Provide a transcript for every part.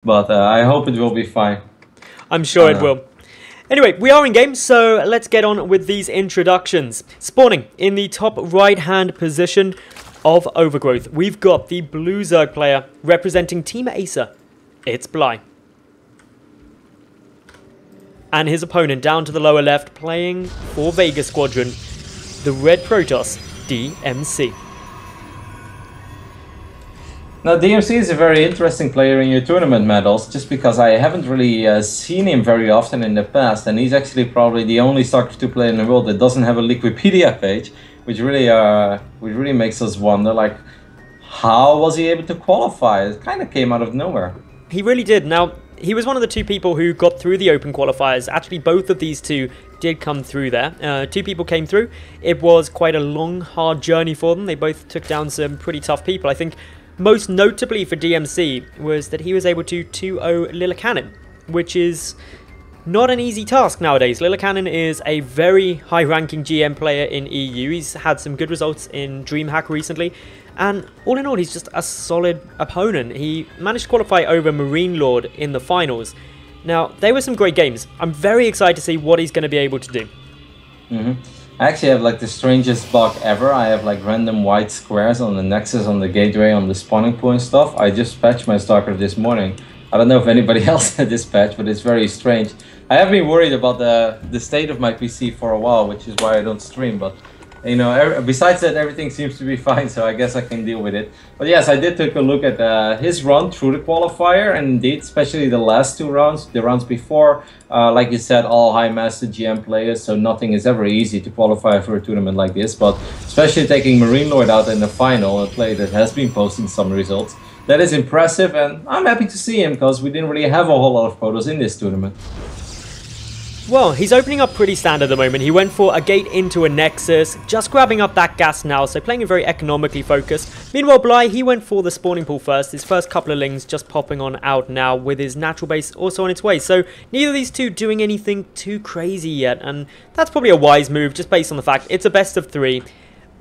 but I hope it will be fine. I'm sure it will. Anyway, we are in game, so let's get on with these introductions. Spawning in the top right-hand position of Overgrowth, we've got the Blue Zerg player representing Team Acer. It's Bly. And his opponent down to the lower left, playing for Vega Squadron, the Red Protoss, DmC. Now, DmC is a very interesting player in your tournament medals, just because I haven't really seen him very often in the past, and he's actually probably the only StarCraft 2 player in the world that doesn't have a Wikipedia page, which really makes us wonder, like, how was he able to qualify? It kind of came out of nowhere. He really did. Now, he was one of the two people who got through the open qualifiers. Actually, both of these two did come through there. Two people came through. It was quite a long, hard journey for them. They both took down some pretty tough people. I think most notably for DmC was that he was able to 2-0 Lilla, which is not an easy task nowadays. Lilla is a very high-ranking GM player in EU. He's had some good results in DreamHack recently. And all in all, he's just a solid opponent. He managed to qualify over Marine Lord in the finals. Now, they were some great games. I'm very excited to see what he's going to be able to do. I actually have like the strangest bug ever. I have like random white squares on the Nexus, on the gateway, on the spawning pool and stuff. I just patched my StarCraft this morning. I don't know if anybody else had this patch, but it's very strange. I have been worried about the state of my PC for a while, which is why I don't stream, but you know, besides that, everything seems to be fine, so I guess I can deal with it. But yes, I did take a look at his run through the qualifier, and indeed, especially the last two rounds, the rounds before, like you said, all high master GM players, so nothing is ever easy to qualify for a tournament like this, but especially taking Marine Lord out in the final, a player that has been posting some results, that is impressive, and I'm happy to see him, because we didn't really have a whole lot of protos in this tournament. Well, he's opening up pretty standard at the moment. He went for a gate into a Nexus, just grabbing up that gas now, so playing it very economically focused. Meanwhile, Bly, he went for the spawning pool first. His first couple of lings just popping on out now with his natural base also on its way. So neither of these two doing anything too crazy yet, and that's probably a wise move just based on the fact it's a best of three.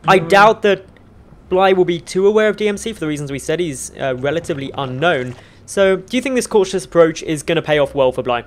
I doubt that Bly will be too aware of DmC for the reasons we said. He's relatively unknown. So do you think this cautious approach is going to pay off well for Bly?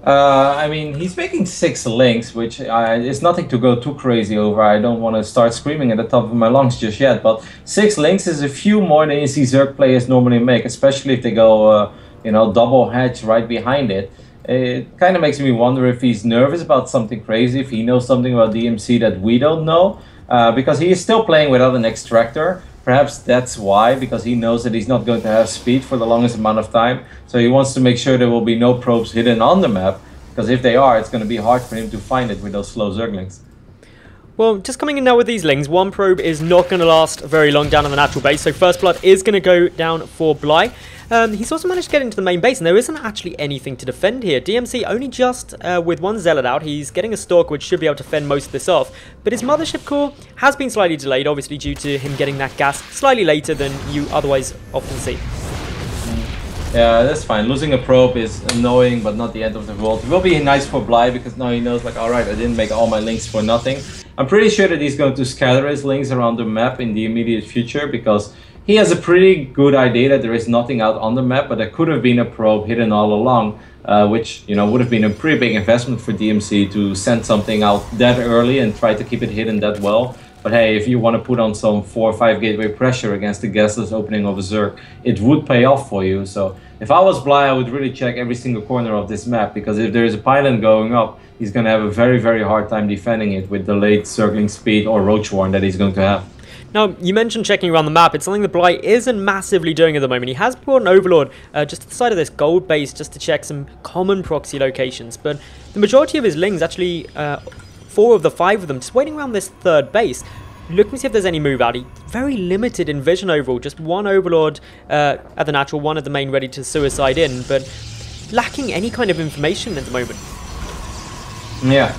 I mean, he's making 6 links, which is nothing to go too crazy over. I don't want to start screaming at the top of my lungs just yet, but 6 links is a few more than you see Zerg players normally make, especially if they go, you know, double hedge right behind it. It kind of makes me wonder if he's nervous about something crazy, if he knows something about DmC that we don't know, because he is still playing without an extractor. Perhaps that's why, because he knows that he's not going to have speed for the longest amount of time. So he wants to make sure there will be no probes hidden on the map, because if they are, it's going to be hard for him to find it with those slow Zerglings. Well, just coming in now with these lings, one probe is not going to last very long down on the natural base, so First Blood is going to go down for Bly. He's also managed to get into the main base, and there isn't actually anything to defend here. DmC only just with one Zealot out. He's getting a Stalker, which should be able to fend most of this off. But his Mothership core has been slightly delayed, obviously due to him getting that gas slightly later than you otherwise often see. Yeah, that's fine. Losing a probe is annoying, but not the end of the world. It will be nice for Bly, because now he knows, like, alright, I didn't make all my links for nothing. I'm pretty sure that he's going to scatter his links around the map in the immediate future, because he has a pretty good idea that there is nothing out on the map, but there could have been a probe hidden all along, which, you know, would have been a pretty big investment for DmC to send something out that early and try to keep it hidden that well. But hey, if you want to put on some 4 or 5 gateway pressure against the gasless opening of a Zerg, it would pay off for you. So if I was Bly, I would really check every single corner of this map, because if there is a pylon going up, he's going to have a very, very hard time defending it with the late Zergling speed or Roach Warren that he's going to have. Now, you mentioned checking around the map. It's something that Bly isn't massively doing at the moment. He has brought an Overlord just to the side of this gold base just to check some common proxy locations. But the majority of his lings, actually 4 of the 5 of them, just waiting around this 3rd base, looking to see if there's any move out. He's very limited in vision overall. Just 1 Overlord at the natural, 1 at the main ready to suicide in, but lacking any kind of information at the moment. Yeah,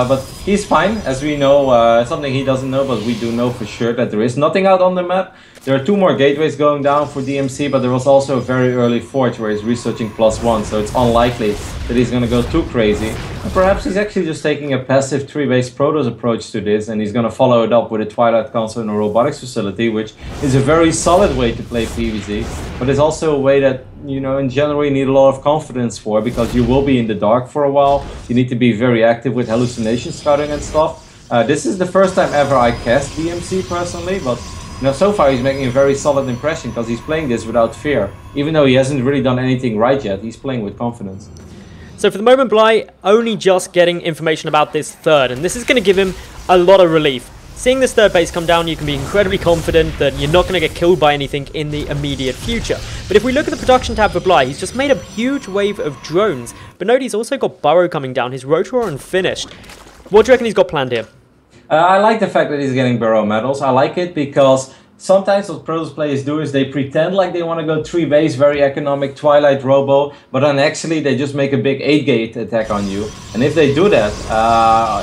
but he's fine, as we know. Something he doesn't know, but we do know for sure that there is nothing out on the map. There are 2 more gateways going down for DmC, but there was also a very early forge where he's researching +1, so it's unlikely that he's going to go too crazy. And perhaps he's actually just taking a passive 3-base Protoss approach to this, and he's going to follow it up with a Twilight Council and a robotics facility, which is a very solid way to play PvZ, but it's also a way that you know, in general, you need a lot of confidence for, because you will be in the dark for a while. You need to be very active with hallucination scouting and stuff. This is the first time ever I cast DmC personally, but you know, so far he's making a very solid impression because he's playing this without fear. Even though he hasn't really done anything right yet, he's playing with confidence. So for the moment, Bly only just getting information about this third, and this is going to give him a lot of relief. Seeing this third base come down, you can be incredibly confident that you're not going to get killed by anything in the immediate future. But if we look at the production tab for Bly, he's just made a huge wave of drones. But note he's also got Burrow coming down, his Rotoron finished. What do you reckon he's got planned here? I like the fact that he's getting Burrow Madals. I like it because sometimes what Protoss players do is they pretend like they want to go 3 base, very economic Twilight Robo, but then actually they just make a big 8-gate attack on you. And if they do that,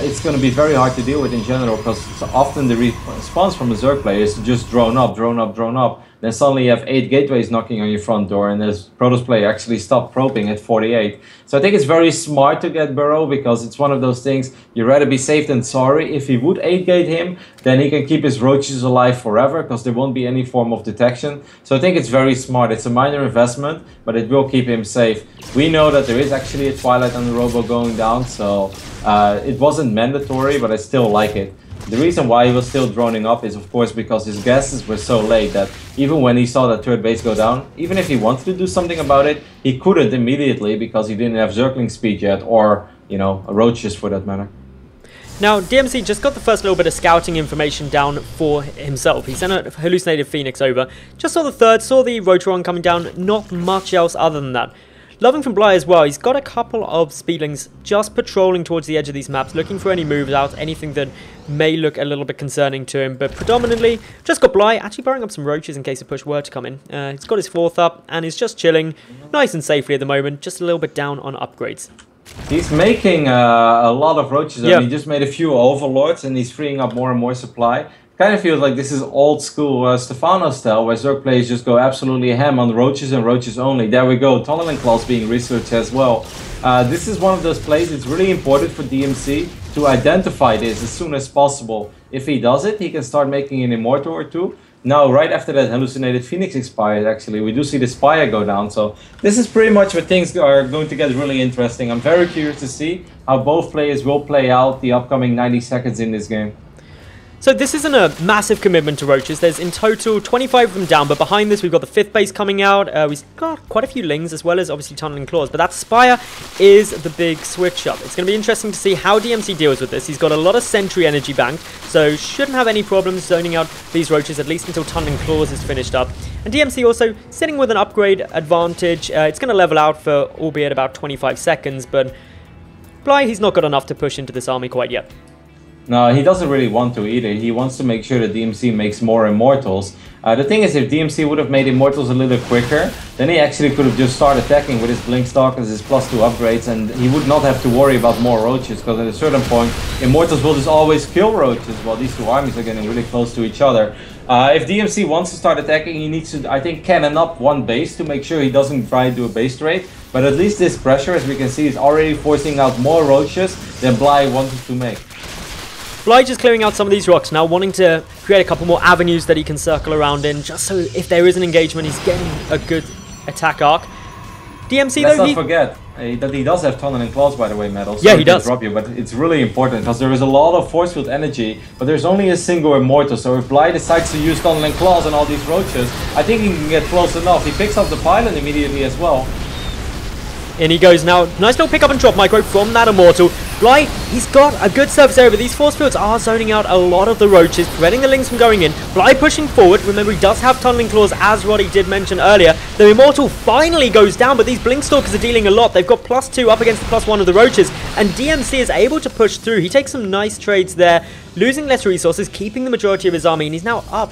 it's going to be very hard to deal with in general, because often the response from a Zerg player is to just drone up, drone up, drone up. Then suddenly you have 8 gateways knocking on your front door, and this Protoss player actually stopped probing at 48. So I think it's very smart to get Burrow, because it's one of those things, you'd rather be safe than sorry. If he would 8-gate him, then he can keep his roaches alive forever, because there won't be any form of detection. So I think it's very smart. It's a minor investment, but it will keep him safe. We know that there is actually a Twilight on the Robo going down, so it wasn't mandatory, but I still like it. The reason why he was still droning up is, of course, because his guesses were so late that even when he saw that third base go down, even if he wanted to do something about it, he couldn't immediately because he didn't have circling speed yet, or, you know, roaches for that matter. Now, DmC just got the first little bit of scouting information down for himself. He sent a hallucinated Phoenix over, just saw the third, saw the Rotoron coming down, not much else other than that. Loving from Bly as well, he's got a couple of speedlings just patrolling towards the edge of these maps, looking for any moves out, anything that may look a little bit concerning to him, but predominantly just got Bly actually burrowing up some roaches in case a push were to come in. He's got his 4th up and is just chilling nice and safely at the moment, just a little bit down on upgrades. He's making a lot of roaches. Yep. I mean, he just made a few overlords and he's freeing up more and more supply. Kind of feels like this is old school Stefano style, where Zerg players just go absolutely ham on roaches and roaches only. There we go, Tunneling Claws being researched as well. This is one of those plays, it's really important for DmC to identify this as soon as possible. If he does it, he can start making an Immortal or two. Now, right after that hallucinated Phoenix expired, actually, we do see the Spire go down. So this is pretty much where things are going to get really interesting. I'm very curious to see how both players will play out the upcoming 90 seconds in this game. So this isn't a massive commitment to roaches. There's in total 25 of them down, but behind this we've got the 5th base coming out. We've got quite a few lings as well as obviously Tunneling Claws, but that Spire is the big switch up. It's going to be interesting to see how DmC deals with this. He's got a lot of Sentry energy banked, so shouldn't have any problems zoning out these roaches at least until Tunneling Claws is finished up. And DmC also sitting with an upgrade advantage. It's going to level out for albeit about 25 seconds, but Bly, he's not got enough to push into this army quite yet. No, he doesn't really want to either. He wants to make sure that DmC makes more Immortals. The thing is, if DmC would have made Immortals a little quicker, then he actually could have just started attacking with his Blink Stalkers, his +2 upgrades, and he would not have to worry about more roaches, because at a certain point, Immortals will just always kill roaches, while these two armies are getting really close to each other. If DmC wants to start attacking, he needs to, I think, cannon up one base to make sure he doesn't try to do a base trade. But at least this pressure, as we can see, is already forcing out more roaches than Bly wanted to make. Bly just clearing out some of these rocks now, wanting to create a couple more avenues that he can circle around in, just so if there is an engagement, he's getting a good attack arc. DmC, Let's though, not forget that he does have Tunneling Claws, by the way, Madals. Yeah, he does. Drop you, but it's really important because there is a lot of force field energy, but there's only a single Immortal. So if Bly decides to use Tunneling Claws on all these roaches, I think he can get close enough. He picks up the pylon immediately as well. In he goes now. Nice little pick up and drop micro from that Immortal. Bly, he's got a good surface area, but these force fields are zoning out a lot of the roaches, preventing the lings from going in. Bly pushing forward. Remember, he does have Tunneling Claws, as Roddy did mention earlier. The Immortal finally goes down, but these Blink Stalkers are dealing a lot. They've got +2 up against the +1 of the roaches, and DmC is able to push through. He takes some nice trades there, losing less resources, keeping the majority of his army, and he's now up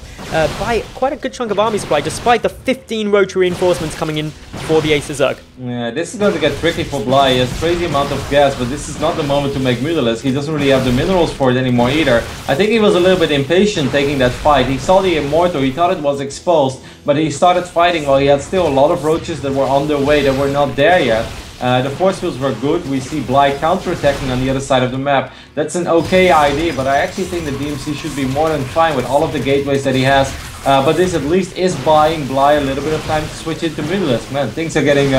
by quite a good chunk of army supply, despite the 15 rotary reinforcements coming in for the Ace of Zerg. Yeah, this is going to get tricky for Bly. He has a crazy amount of gas, but this is not the moment to make Mutalisk. He doesn't really have the minerals for it anymore either. I think he was a little bit impatient taking that fight. He saw the Immortal, he thought it was exposed, but he started fighting while he had still a lot of roaches that were on their way, that were not there yet. The force fields were good. We see Bly counterattacking on the other side of the map. That's an okay idea, but I actually think that DmC should be more than fine with all of the gateways that he has. But this at least is buying Bly a little bit of time to switch into Mutalisk. Man, things are getting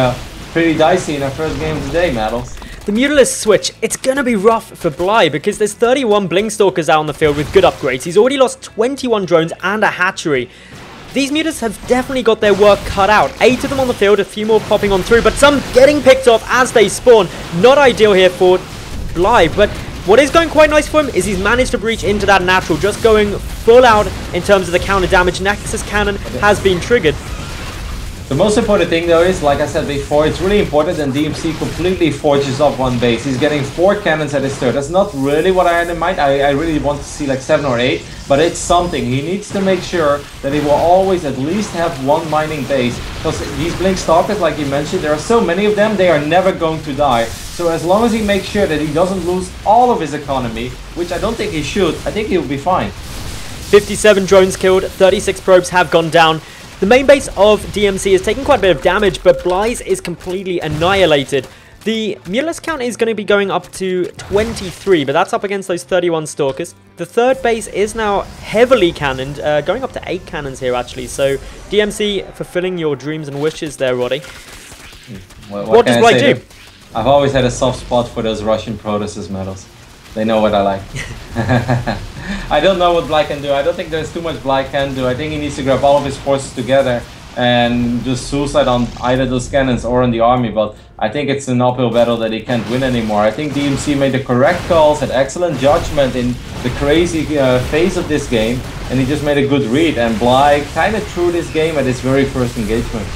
pretty dicey in our first game of the day, Madals. The Mutalisk switch, it's going to be rough for Bly because there's 31 Blinkstalkers out on the field with good upgrades. He's already lost 21 drones and a hatchery. These Mutalists have definitely got their work cut out. 8 of them on the field, a few more popping on through, but some getting picked off as they spawn. Not ideal here for Bly, but what is going quite nice for him is he's managed to breach into that natural, just going full out in terms of the counter damage. Nexus Cannon has been triggered. The most important thing though is, like I said before, it's really important that DmC completely forges up one base. He's getting 4 cannons at his third. That's not really what I had in mind. I really want to see like 7 or 8, but it's something. He needs to make sure that he will always at least have 1 mining base. Because these Blinkstalkers, like you mentioned, there are so many of them, they are never going to die. So as long as he makes sure that he doesn't lose all of his economy, which I don't think he should, I think he'll be fine. 57 drones killed, 36 probes have gone down. The main base of DmC is taking quite a bit of damage, but Bly's is completely annihilated. The Mutalisk count is going to be going up to 23, but that's up against those 31 Stalkers. The third base is now heavily cannoned, going up to 8 cannons here actually. So DmC fulfilling your dreams and wishes there, Roddy. What does Bly do? I've always had a soft spot for those Russian Protoss medals. They know what I like. I don't know what Bly can do. I don't think there's too much Bly can do. I think he needs to grab all of his forces together and just suicide on either those cannons or on the army. But I think it's an uphill battle that he can't win anymore. I think DmC made the correct calls, had excellent judgment in the crazy phase of this game, and he just made a good read. And Bly kind of threw this game at his very first engagement.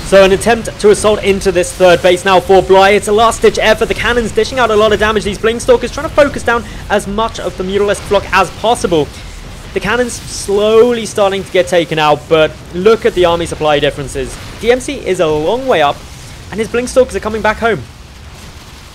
So an attempt to assault into this third base now for Bly. It's a last-ditch effort. The cannons dishing out a lot of damage. These Blinkstalkers trying to focus down as much of the Mutalisk flock as possible. The cannons slowly starting to get taken out, but look at the army supply differences. DmC is a long way up, and his Blinkstalkers are coming back home.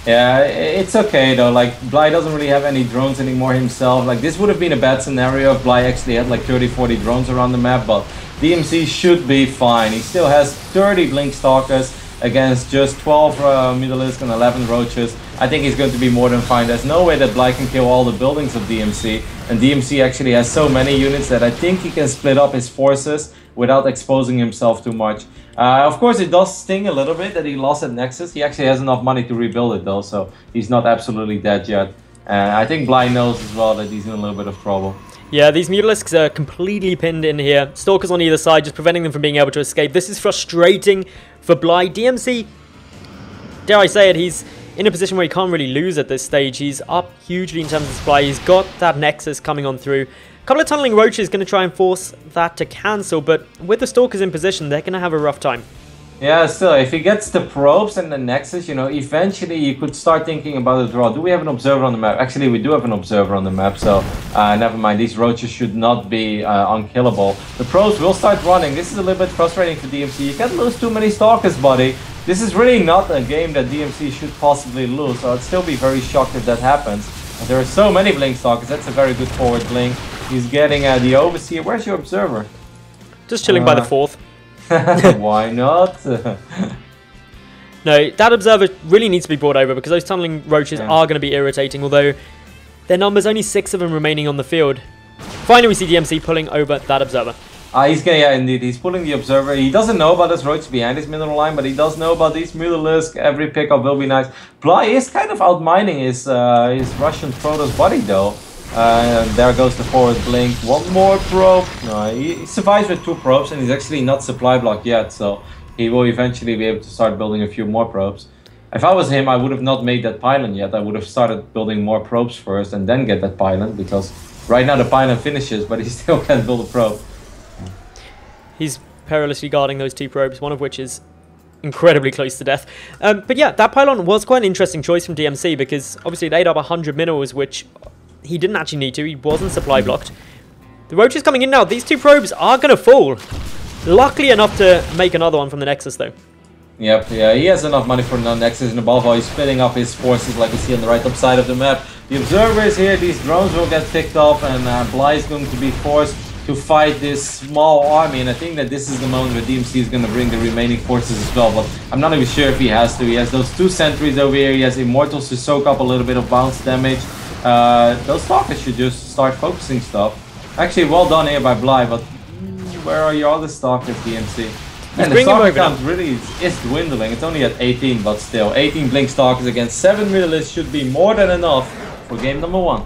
Yeah, it's okay though. Like, Bly doesn't really have any drones anymore himself. Like, this would have been a bad scenario if Bly actually had like 30-40 drones around the map, but DmC should be fine. He still has 30 Blinkstalkers against just 12 Mutalisk and 11 Roaches. I think he's going to be more than fine. There's no way that Bly can kill all the buildings of DmC, and DmC actually has so many units that I think he can split up his forces without exposing himself too much. Of course, it does sting a little bit that he lost at Nexus. He actually has enough money to rebuild it though, so he's not absolutely dead yet. I think Bly knows as well that he's in a little bit of trouble. Yeah, these Mutalisks are completely pinned in here. Stalkers on either side, just preventing them from being able to escape. This is frustrating for Bly. DmC, dare I say it, he's in a position where he can't really lose at this stage. He's up hugely in terms of supply. He's got that Nexus coming on through. A couple of tunneling Roaches going to try and force that to cancel, but with the Stalkers in position, they're going to have a rough time. Yeah, still, if he gets the probes and the Nexus, you know, eventually you could start thinking about a draw. Do we have an observer on the map? Actually, we do have an observer on the map, so never mind. These Roaches should not be unkillable. The probes will start running. This is a little bit frustrating for DmC. You can't lose too many Stalkers, buddy. This is really not a game that DmC should possibly lose, so I'd still be very shocked if that happens. But there are so many Blinkstalkers. That's a very good forward blink. He's getting the Overseer. Where's your observer? Just chilling by the 4th. Why not? No, that observer really needs to be brought over because those tunneling Roaches are going to be irritating, although their numbers, only 6 of them remaining on the field. Finally, we see DmC pulling over that observer. Yeah, indeed. He's pulling the observer. He doesn't know about this Roach behind his mineral line, but he does know about these Mutalisk. Every pickup will be nice. Bly is kind of outmining his Russian Protoss buddy, though. There goes the forward blink. One more probe. No, he survives with 2 probes, and he's actually not supply blocked yet, so he will eventually be able to start building a few more probes. If I was him, I would have not made that pylon yet. I would have started building more probes first and then get that pylon, because right now the pylon finishes, but he still can't build a probe. He's perilously guarding those 2 probes, one of which is incredibly close to death. But yeah, that pylon was quite an interesting choice from DmC because obviously it ate up 100 minerals, which he didn't actually need to. He wasn't supply blocked. The Roach is coming in now. These 2 probes are going to fall. Luckily enough to make another one from the Nexus, though. Yep, yeah, he has enough money for the Nexus, and above all, he's splitting up his forces like you see on the right top side of the map. The Observer is here. These drones will get picked off, and Bly is going to be forced to fight this small army, and I think that this is the moment where DmC is going to bring the remaining forces as well, but I'm not even sure if he has to. He has those 2 sentries over here. He has Immortals to soak up a little bit of bounce damage. Those Stalkers should just start focusing stuff. Actually, well done here by Bly, but Where are your other stalkers, DmC? And the bring him stalker over count really is dwindling. It's only at 18, but still, 18 Blink Stalkers against 7 Realists should be more than enough for game number 1.